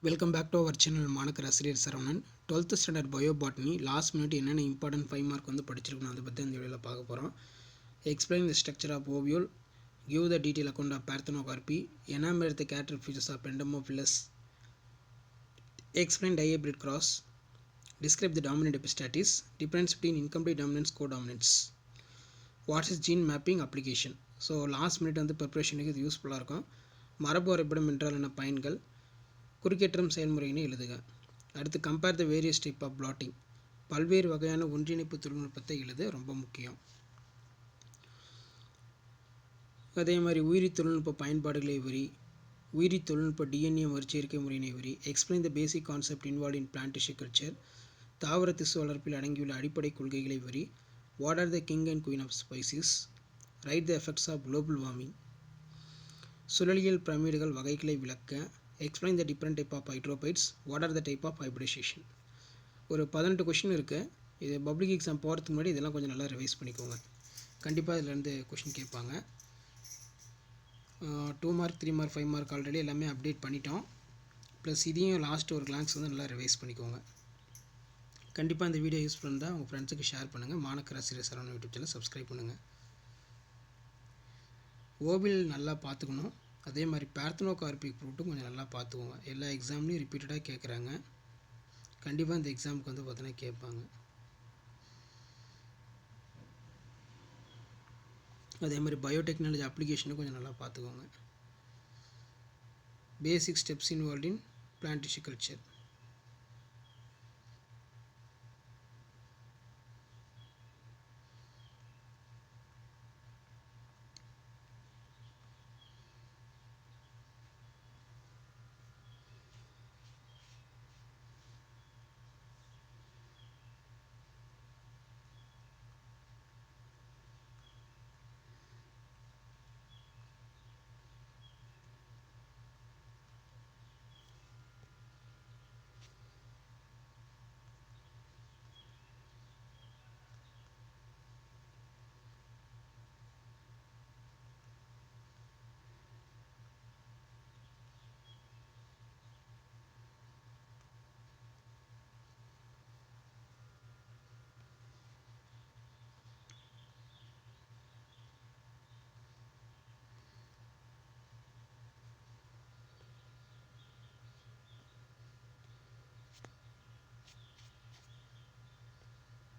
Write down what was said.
Welcome back to our channel. மாணக்கர் ஆசிரியர் Saravanan. 12th standard bio botany last minute என்னென்ன important 5 mark வந்து படிச்சிருக்கணும் அதை பற்றி அந்த வீடியோவில் பார்க்க போகிறோம். Explain the structure of ovule, give the detail account of parthenocarpy, enumerate the character features of entomophilous, explain dihybrid cross, describe the dominant epistatis, difference between incomplete dominance, codominance, what is gene mapping application. So last minute வந்து ப்ரிப்ரேஷனுக்கு இது யூஸ்ஃபுல்லாக இருக்கும். மரபு வரைபடம் என்றால் என்ன பயன்கள், குறுக்கேற்றம் செயல்முறையினை எழுதுக. அடுத்து compare the various type of plotting, பல்வேறு வகையான ஒன்றிணைப்பு தொழில்நுட்பத்தை எழுத ரொம்ப முக்கியம். அதே மாதிரி உயிரி தொழில்நுட்ப பயன்பாடுகளை விவரி, உயிரி தொழில்நுட்ப டிஎன்ஏ மறுச்சேர்க்கை முறையினை விவரி, explain the basic concept involve in plant tissue culture, தாவர திசு வளர்ப்பில் அடங்கியுள்ள அடிப்படை கொள்கைகளை விவரி, what are the king and queen of spices, write the effects of global warming, சுழலியல் பிரமிடுகள் வகைகளை விளக்க, explain the different type of hydrophytes, what are the type of hybridisation. ஒரு 18 கொஷின் இருக்குது. இது பப்ளிக் எக்ஸாம் போகிறதுக்கு முன்னாடி இதெல்லாம் கொஞ்சம் நல்லா ரிவைஸ் பண்ணிக்கோங்க. கண்டிப்பாக இதிலேருந்து கொஷின் கேட்பாங்க. 2 மார்க் 3 மார்க் 5 மார்க் ஆல்ரெடி எல்லாமே அப்டேட் பண்ணிட்டோம். ப்ளஸ் இதையும் லாஸ்ட் ஒரு கிளான்ஸ் வந்து நல்லா ரிவைஸ் பண்ணிக்கோங்க. கண்டிப்பாக இந்த வீடியோ யூஸ்ஃபுல் இருந்தால் உங்கள் ஃப்ரெண்ட்ஸுக்கு ஷேர் பண்ணுங்கள். மாணக்கர் ஆசிரியர் சரவணன் யூடியூப் சேனல் சப்ஸ்கிரைப் பண்ணுங்கள். ஓவில் நல்லா பார்த்துக்கணும். அதே மாதிரி பார்த்தனோகார்பிக் ஃப்ரூட்டும் கொஞ்சம் நல்லா பார்த்துக்கோங்க. எல்லா எக்ஸாம்லேயும் ரிப்பீட்டடாக கேட்குறாங்க. கண்டிப்பாக இந்த எக்ஸாமுக்கு வந்து பார்த்தீங்கன்னா கேட்பாங்க. அதே மாதிரி பயோடெக்னாலஜி அப்ளிகேஷனும் கொஞ்சம் நல்லா பார்த்துக்கோங்க. பேசிக் steps involve in plant tissue culture.